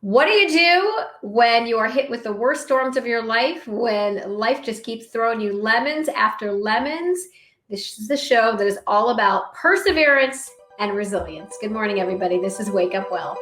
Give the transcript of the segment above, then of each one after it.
What do you do when you are hit with the worst storms of your life, when life just keeps throwing you lemons after lemons? This is the show that is all about perseverance and resilience. Good morning, everybody. This is Wake Up Well.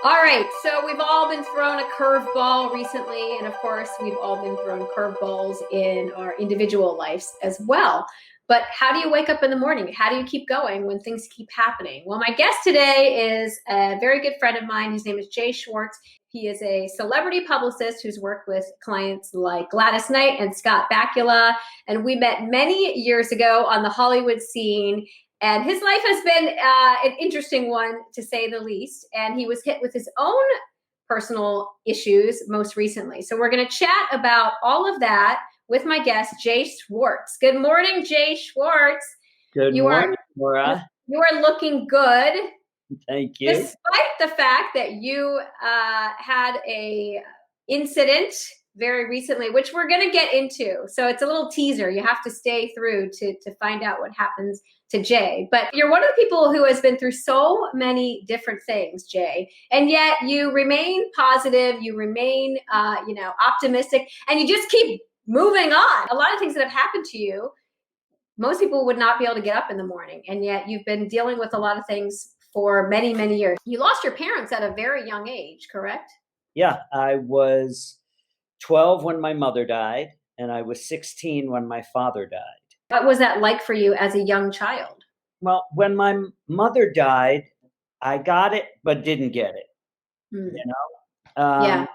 All right, so we've all been thrown a curveball recently, and of course, we've all been thrown curveballs in our individual lives as well. But how do you wake up in the morning? How do you keep going when things keep happening? Well, my guest today is a very good friend of mine. His name is Jay Schwartz. He is a celebrity publicist who's worked with clients like Gladys Knight and Scott Bakula. And we met many years ago on the Hollywood scene. And his life has been an interesting one, to say the least. And he was hit with his own personal issues most recently. So we're going to chat about all of that with my guest, Jay Schwartz. Good morning, Jay Schwartz. Good morning, Laura. You are looking good. Thank you. Despite the fact that you had a incident very recently, which we're going to get into. So it's a little teaser. You have to stay through to find out what happens to Jay. But you're one of the people who has been through so many different things, Jay. And yet you remain positive, you remain optimistic, and you just keep moving on. A lot of things that have happened to you, most people would not be able to get up in the morning. And yet you've been dealing with a lot of things for many, many years. You lost your parents at a very young age, correct? Yeah, I was 12 when my mother died, and I was 16 when my father died. What was that like for you as a young child? Well, when my mother died, I got it, but didn't get it. Yeah.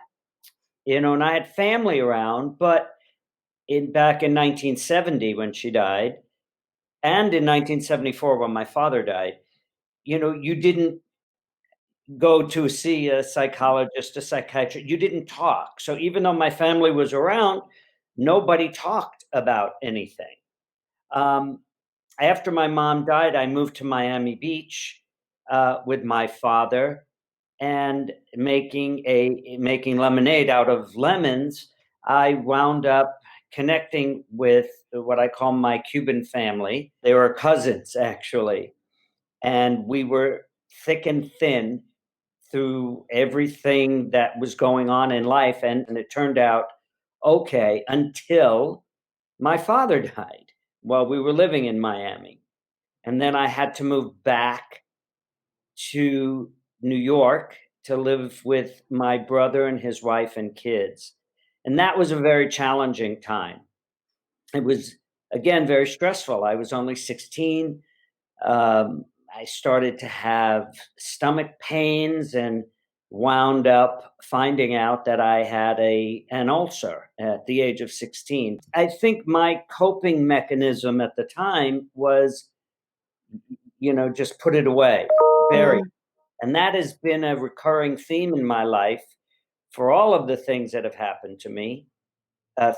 And I had family around, but back in 1970 when she died, and in 1974 when my father died, you didn't go to see a psychologist, a psychiatrist. You didn't talk. So even though my family was around, nobody talked about anything. After my mom died, I moved to Miami Beach with my father, and making lemonade out of lemons. I wound up connecting with what I call my Cuban family. They were cousins, actually, and we were thick and thin through everything that was going on in life, and it turned out okay until my father died while we were living in Miami. And then I had to move back to New York to live with my brother and his wife and kids. And that was a very challenging time. It was, again, very stressful. I was only 16. I started to have stomach pains and wound up finding out that I had an ulcer at the age of 16. I think my coping mechanism at the time was, just put it away, bury it. And that has been a recurring theme in my life for all of the things that have happened to me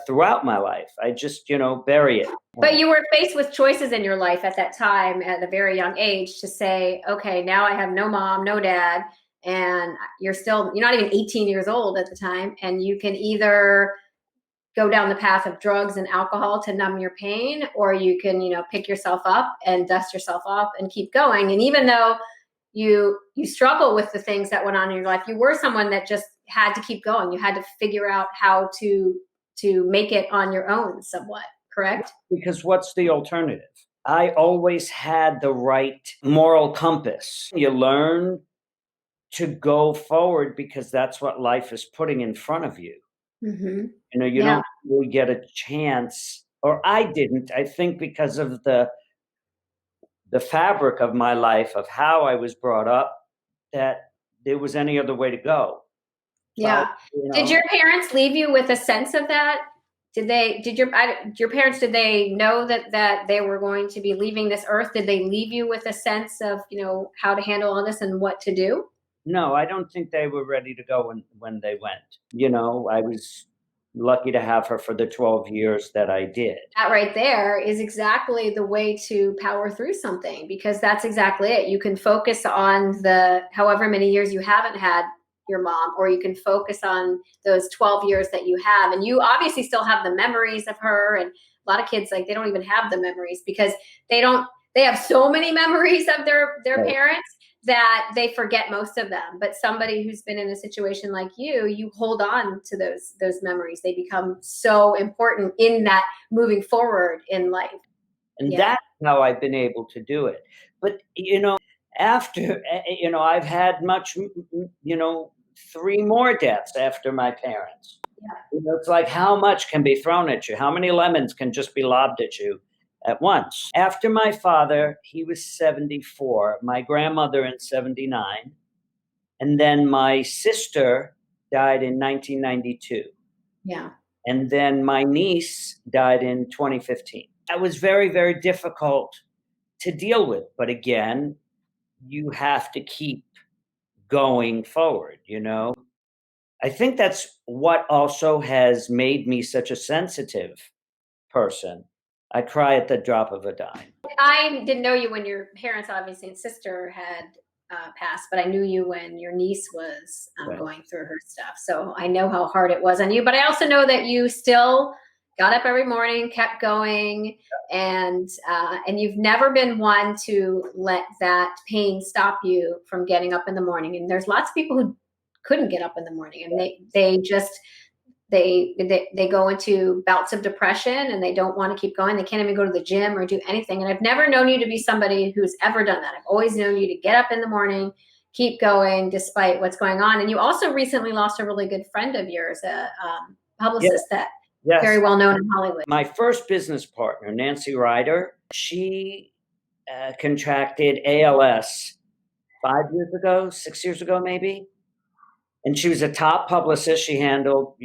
throughout my life. I just, bury it. But you were faced with choices in your life at that time at a very young age to say, okay, now I have no mom, no dad, and you're not even 18 years old at the time. And you can either go down the path of drugs and alcohol to numb your pain, or you can, pick yourself up and dust yourself off and keep going. And even though you struggle with the things that went on in your life, you were someone that just had to keep going. You had to figure out how to make it on your own somewhat, correct? Because what's the alternative? I always had the right moral compass. You learn to go forward because that's what life is putting in front of you. Mm-hmm. You don't really get a chance, or I didn't, I think, because of the fabric of my life, of how I was brought up, that there was any other way to go. Yeah. Did your parents leave you with a sense of that? Did your parents, did they know that they were going to be leaving this earth? Did they leave you with a sense of, how to handle all this and what to do? No, I don't think they were ready to go when they went. I was lucky to have her for the 12 years that I did. That right there is exactly the way to power through something, because that's exactly it. You can focus on the however many years you haven't had your mom, or you can focus on those 12 years that you have. And you obviously still have the memories of her. And a lot of kids, they don't even have the memories because they have so many memories of their Right. parents that they forget most of them. But somebody who's been in a situation like you hold on to those memories. They become so important in that moving forward in life. And Yeah. that's how I've been able to do it. But, after, I've had three more deaths after my parents. Yeah. It's like, how much can be thrown at you? How many lemons can just be lobbed at you at once? After my father, he was 74, my grandmother in 79, and then my sister died in 1992. Yeah. And then my niece died in 2015. That was very, very difficult to deal with. But again, you have to keep going forward, I think that's what also has made me such a sensitive person. I cry at the drop of a dime. I didn't know you when your parents, obviously, and sister had passed, but I knew you when your niece was Right. going through her stuff. So I know how hard it was on you, but I also know that you still got up every morning, kept going, and you've never been one to let that pain stop you from getting up in the morning. And there's lots of people who couldn't get up in the morning, and they just they go into bouts of depression and they don't want to keep going. They can't even go to the gym or do anything. And I've never known you to be somebody who's ever done that. I've always known you to get up in the morning, keep going despite what's going on. And you also recently lost a really good friend of yours, a publicist that very well known in Hollywood. My first business partner, Nancy Ryder, she contracted ALS 5 years ago, 6 years ago, maybe. And she was a top publicist. She handled,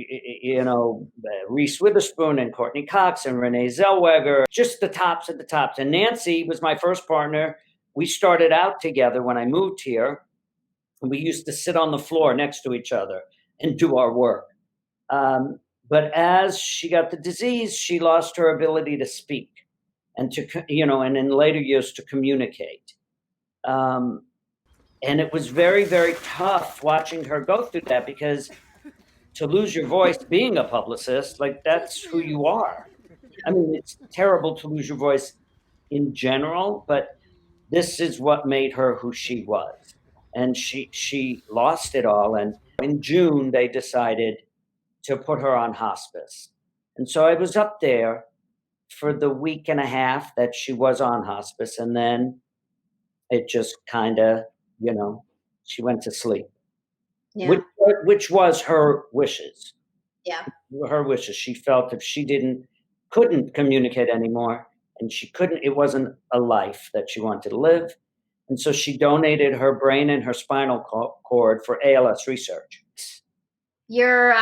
Reese Witherspoon and Courtney Cox and Renee Zellweger, just the tops of the tops. And Nancy was my first partner. We started out together when I moved here. And we used to sit on the floor next to each other and do our work. But as she got the disease, she lost her ability to speak and and in later years to communicate. And it was very, very tough watching her go through that, because to lose your voice being a publicist, like, that's who you are. I mean, it's terrible to lose your voice in general, but this is what made her who she was. And she lost it all. And in June, they decided to put her on hospice. And so I was up there for the week and a half that she was on hospice. And then it just kind of, she went to sleep. Yeah. Which was her wishes. Yeah. Her wishes. She felt if she couldn't communicate anymore, and it wasn't a life that she wanted to live. And so she donated her brain and her spinal cord for ALS research. We're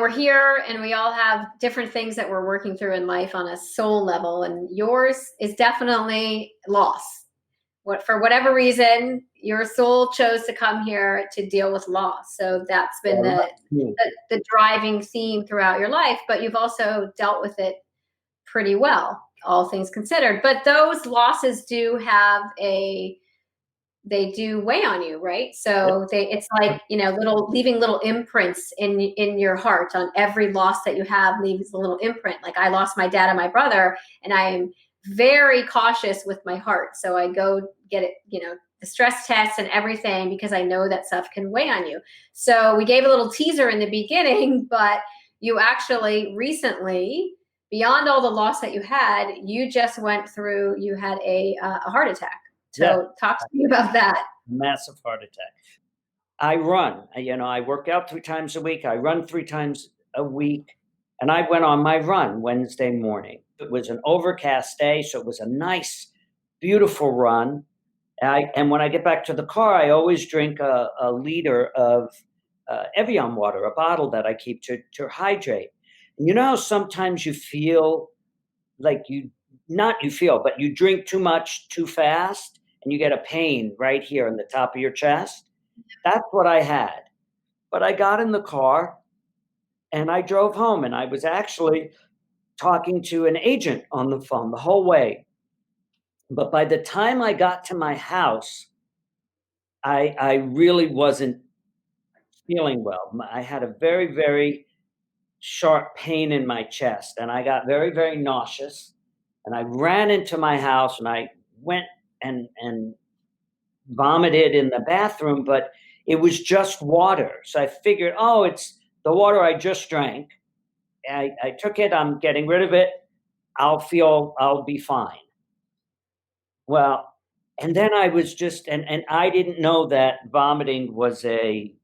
here and we all have different things that we're working through in life on a soul level. And yours is definitely loss. For whatever reason, your soul chose to come here to deal with loss. So that's been the driving theme throughout your life, but you've also dealt with it pretty well, all things considered. But those losses they do weigh on you, right? So it's like, leaving little imprints in your heart. On every loss that you have leaves a little imprint. Like, I lost my dad and my brother, and I am very cautious with my heart. So I go get it, the stress tests and everything, because I know that stuff can weigh on you. So we gave a little teaser in the beginning, but you actually recently, beyond all the loss that you had, you just went through, you had a heart attack. So talk to me about that. Massive heart attack. I run, I work out 3 times a week. I run 3 times a week. And I went on my run Wednesday morning. It was an overcast day, so it was a nice, beautiful run. And when I get back to the car, I always drink a liter of Evian water, a bottle that I keep to hydrate. And how sometimes you feel like but you drink too much too fast and you get a pain right here in the top of your chest? That's what I had. But I got in the car and I drove home, and I was actually talking to an agent on the phone the whole way. But by the time I got to my house, I really wasn't feeling well. I had a very, very sharp pain in my chest, and I got very, very nauseous. And I ran into my house, and I went and vomited in the bathroom, but it was just water. So I figured, oh, it's the water I just drank. I took it, I'm getting rid of it. I'll be fine. Well, and then I was just, and I didn't know that vomiting was a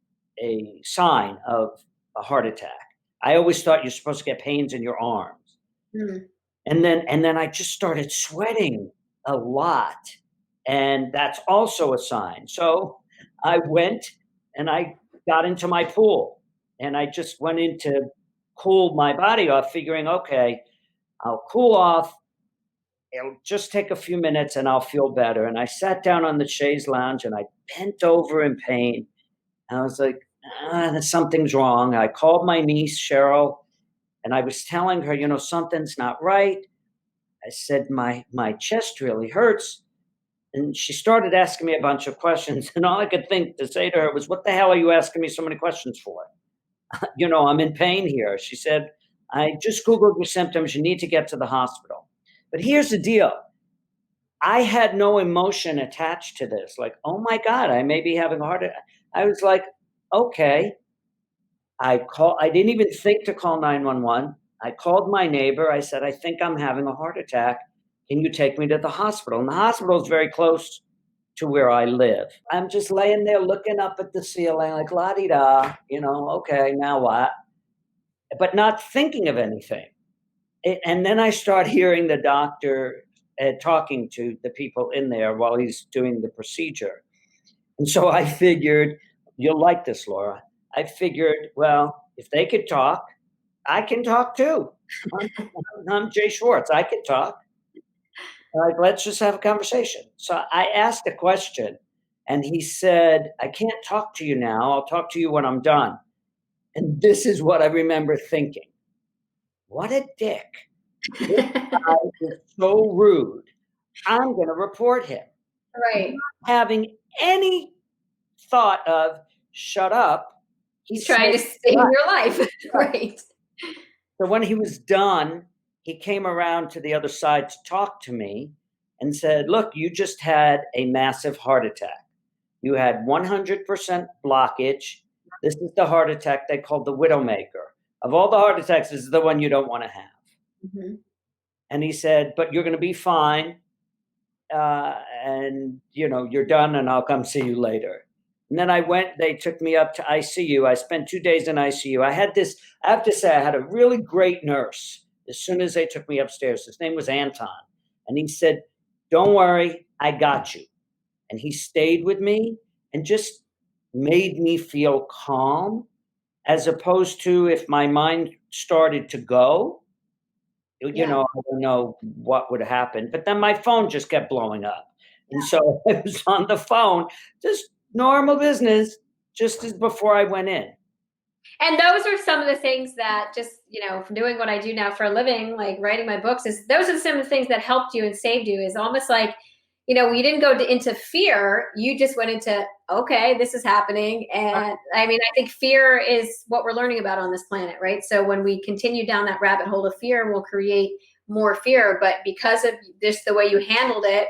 sign of a heart attack. I always thought you're supposed to get pains in your arms. Mm. And then I just started sweating a lot. And that's also a sign. So I went and I got into my pool and I just went in to cool my body off, figuring, okay, I'll cool off. It'll just take a few minutes and I'll feel better. And I sat down on the chaise lounge and I bent over in pain. And I was like, something's wrong. I called my niece, Cheryl, and I was telling her, something's not right. I said, my chest really hurts. And she started asking me a bunch of questions. And all I could think to say to her was, what the hell are you asking me so many questions for? I'm in pain here. She said, I just Googled your symptoms. You need to get to the hospital. But here's the deal. I had no emotion attached to this. Like, oh my God, I may be having a heart attack. I was like, okay. I didn't even think to call 911. I called my neighbor. I said, I think I'm having a heart attack. Can you take me to the hospital? And the hospital is very close to where I live. I'm just laying there looking up at the ceiling like, la-di-da, okay, now what? But not thinking of anything. And then I start hearing the doctor talking to the people in there while he's doing the procedure. And so I figured, you'll like this, Laura. I figured, well, if they could talk, I can talk too. I'm Jay Schwartz. I can talk. Like, let's just have a conversation. So I asked a question, and he said, I can't talk to you now. I'll talk to you when I'm done. And this is what I remember thinking. What a dick. This guy is so rude. I'm going to report him. Right. Not having any thought of, shut up. He's trying to save your life. Right. So when he was done, he came around to the other side to talk to me and said, look, you just had a massive heart attack. You had 100% blockage. This is the heart attack they call the widowmaker. Of all the heart attacks, this is the one you don't want to have. Mm-hmm. And he said, but you're going to be fine. And, you're done and I'll come see you later. And then they took me up to ICU. I spent 2 days in ICU. I have to say, I had a really great nurse as soon as they took me upstairs. His name was Anton. And he said, don't worry, I got you. And he stayed with me and just made me feel calm, as opposed to if my mind started to go, I don't know what would happen. But then my phone just kept blowing up. And so I was on the phone, just normal business, just as before I went in. And those are some of the things that just, from doing what I do now for a living, like writing my books, those are some of the things that helped you and saved you. Is almost like, you didn't go into fear. You just went into, okay, this is happening. And I think fear is what we're learning about on this planet, right? So when we continue down that rabbit hole of fear, we'll create more fear. But because of this, the way you handled it,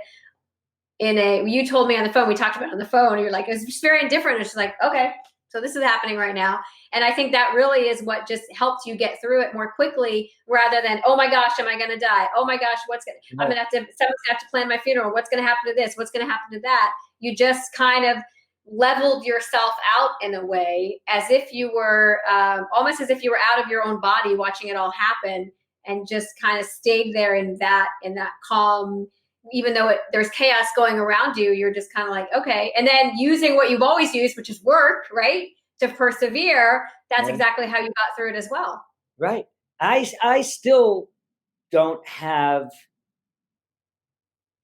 you told me on the phone, we talked about it on the phone, and you're like, it's just very indifferent. It's just like, okay, so this is happening right now. And I think that really is what just helps you get through it more quickly, rather than, oh my gosh, am I going to die? Oh my gosh, someone's going to have to plan my funeral. What's going to happen to this? What's going to happen to that? You just kind of leveled yourself out in a way, as if you were, almost as if you were out of your own body watching it all happen, and just kind of stayed there in that calm. Even though there's chaos going around you, you're just kind of like, okay. And then using what you've always used, which is work, right? To persevere. That's exactly how you got through it as well. Right. I still don't have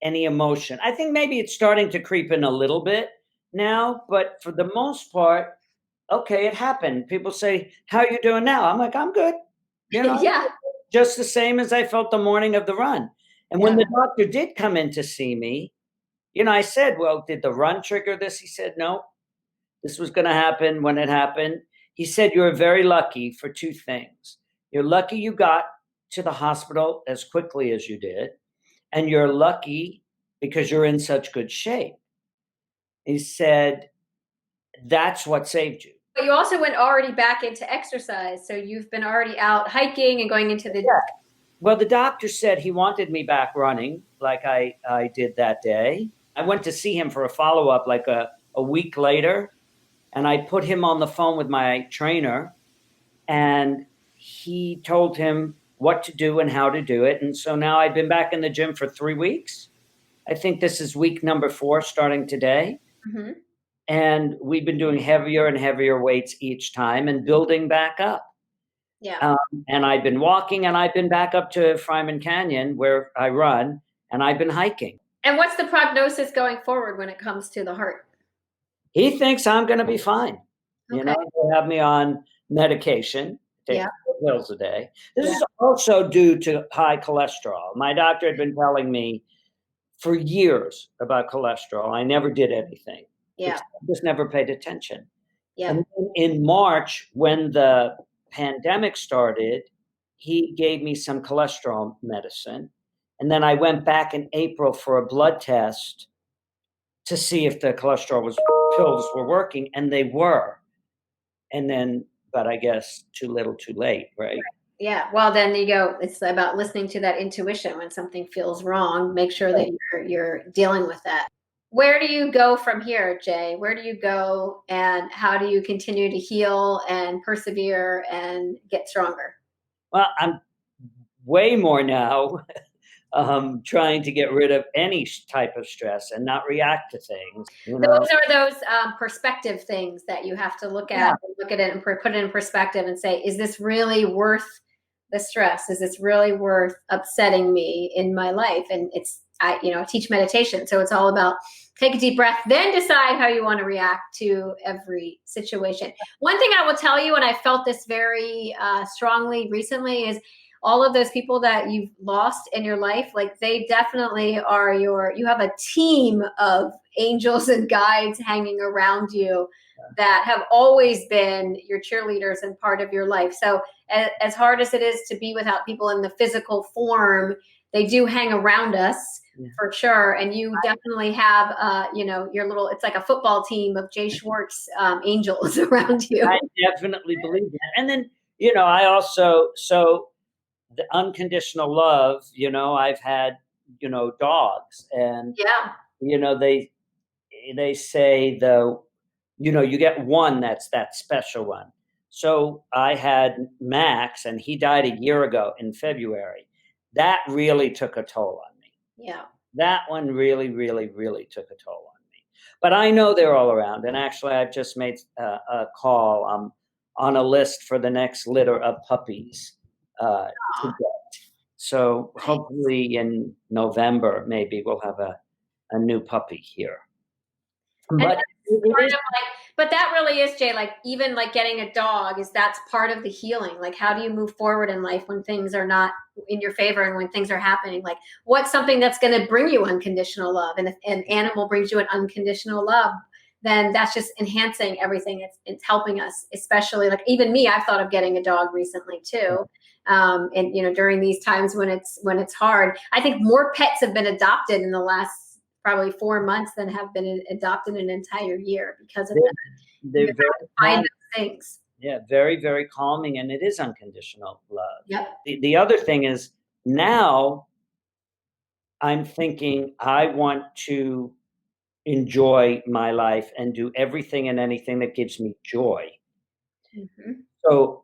any emotion. I think maybe it's starting to creep in a little bit now, but for the most part, okay, it happened. People say, how are you doing now? I'm like, I'm good. Yeah. Just the same as I felt the morning of the run. And when the doctor did come in to see me, I said, well, did the run trigger this? He said, no, this was going to happen when it happened. He said, you're very lucky for two things. You're lucky you got to the hospital as quickly as you did. And you're lucky because you're in such good shape. He said, that's what saved you. But you also went already back into exercise. So you've been already out hiking and going into the. Yeah. Well, the doctor said he wanted me back running like I did that day. I went to see him for a follow-up like a week later, and I put him on the phone with my trainer, and he told him what to do and how to do it. And so now I've been back in the gym for 3 weeks. I think this is week number 4 starting today. Mm-hmm. And we've been doing heavier and heavier weights each time and building back up. Yeah. And I've been walking, and I've been back up to Fryman Canyon where I run, and I've been hiking. And what's the prognosis going forward when it comes to the heart? He thinks I'm going to be fine. Okay. You know, they have me on medication, take Yeah. 4 pills a day. This is also due to high cholesterol. My doctor had been telling me for years about cholesterol. I never did anything. Yeah. I just never paid attention. Yeah. And in March, when the pandemic started, he gave me some cholesterol medicine. And then I went back in April for a blood test to see if the cholesterol pills were working, and they were. And then, but I guess too little, too late, right? Yeah. Well, then you go. It's about listening to that intuition when something feels wrong. Make sure that you're dealing with that. Where do you go from here, Jay? Where do you go, and how do you continue to heal and persevere and get stronger? Well, I'm way more now trying to get rid of any type of stress and not react to things. You know? Those are those perspective things that you have to look at, look at it and put it in perspective and say, is this really worth the stress? Is this really worth upsetting me in my life? And I teach meditation. So it's all about take a deep breath, then decide how you want to react to every situation. One thing I will tell you, and I felt this very strongly recently, is all of those people that you've lost in your life, like they definitely are you have a team of angels and guides hanging around you that have always been your cheerleaders and part of your life. So as hard as it is to be without people in the physical form, they do hang around us for sure. And you definitely have, your little, it's like a football team of Jay Schwartz angels around you. I definitely believe that. And then, I also, the unconditional love, I've had, dogs, and, they say you get one that's that special one. So I had Max, and he died a year ago in February. That really took a toll on me. Yeah. That one really, really, really took a toll on me. But I know they're all around. And actually, I've just made a call on a list for the next litter of puppies to get. So hopefully in November, maybe we'll have a new puppy here. But that really is, Jay, like even like getting a dog that's part of the healing. Like, how do you move forward in life when things are not in your favor and when things are happening? Like, what's something that's going to bring you unconditional love? And if an animal brings you an unconditional love, then that's just enhancing everything. It's helping us, especially like even me, I've thought of getting a dog recently too. And during these times when it's hard, I think more pets have been adopted in the last probably 4 months than have been adopted an entire year because of that. They're very find those things. Yeah, very, very calming, and it is unconditional love. Yep. The other thing is now I'm thinking I want to enjoy my life and do everything and anything that gives me joy. Mm-hmm. So,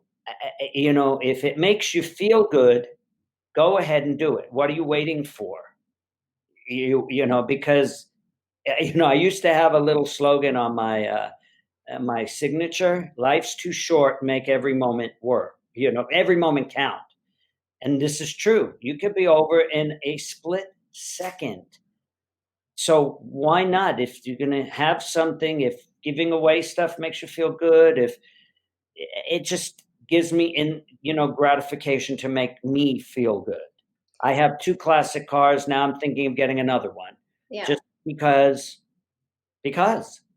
if it makes you feel good, go ahead and do it. What are you waiting for? Because I used to have a little slogan on my signature: life's too short, make every moment work. Every moment count. And this is true. You could be over in a split second. So why not? If you're going to have something, if giving away stuff makes you feel good, if it just gives me gratification to make me feel good. I have 2 classic cars. Now I'm thinking of getting another one. Yeah. Just because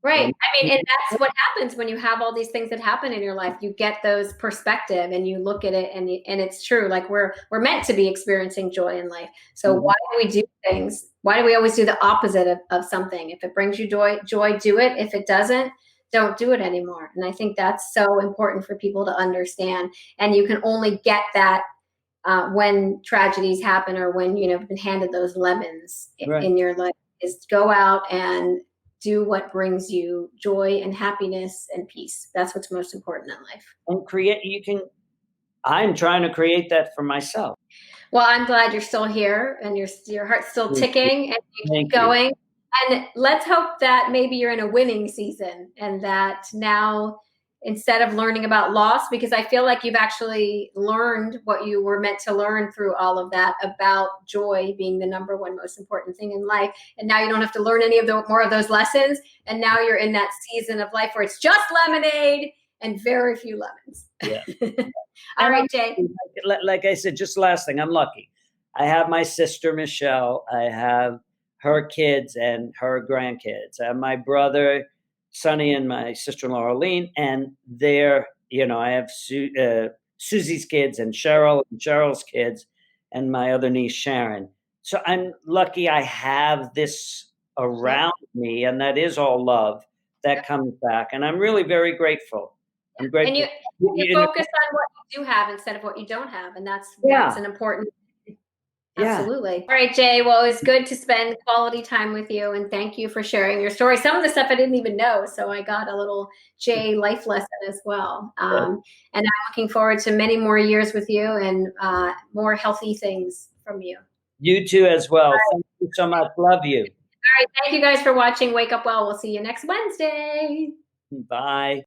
Right. And I mean, and that's what happens when you have all these things that happen in your life. You get those perspective and you look at it, and and it's true. Like we're meant to be experiencing joy in life. So Mhm. why do we do things? Why do we always do the opposite of something? If it brings you joy, do it. If it doesn't, don't do it anymore. And I think that's so important for people to understand. And you can only get that when tragedies happen, or when you've been handed those lemons Right. in your life, is go out and do what brings you joy and happiness and peace. That's what's most important in life. And I'm trying to create that for myself. Well, I'm glad you're still here and your heart's still Thank you. ticking and you keep Thank you. going. And let's hope that maybe you're in a winning season, and that now, instead of learning about loss, because I feel like you've actually learned what you were meant to learn through all of that, about joy being the number one most important thing in life. And now you don't have to learn any of the more of those lessons. And now you're in that season of life where it's just lemonade and very few lemons. Yeah. All And right, Jay. like I said, just last thing, I'm lucky. I have my sister Michelle. I have her kids and her grandkids. I have my brother Sonny and my sister-in-law Arlene, and I have Susie's kids and Cheryl's kids, and my other niece Sharon. So I'm lucky I have this Yep. around me, and that is all love that Yep. comes back, and I'm really very grateful. I'm And you grateful. you You know, focus on what you do have instead of what you don't have, and that's yeah, an important. yeah. Absolutely. All right, Jay. Well, it was good to spend quality time with you, and thank you for sharing your story. Some of the stuff I didn't even know, so I got a little Jay life lesson as well. And I'm looking forward to many more years with you, and more healthy things from you. You too as well. Thank you so much. Love you. All right. Thank you guys for watching Wake Up Well. We'll see you next Wednesday. Bye.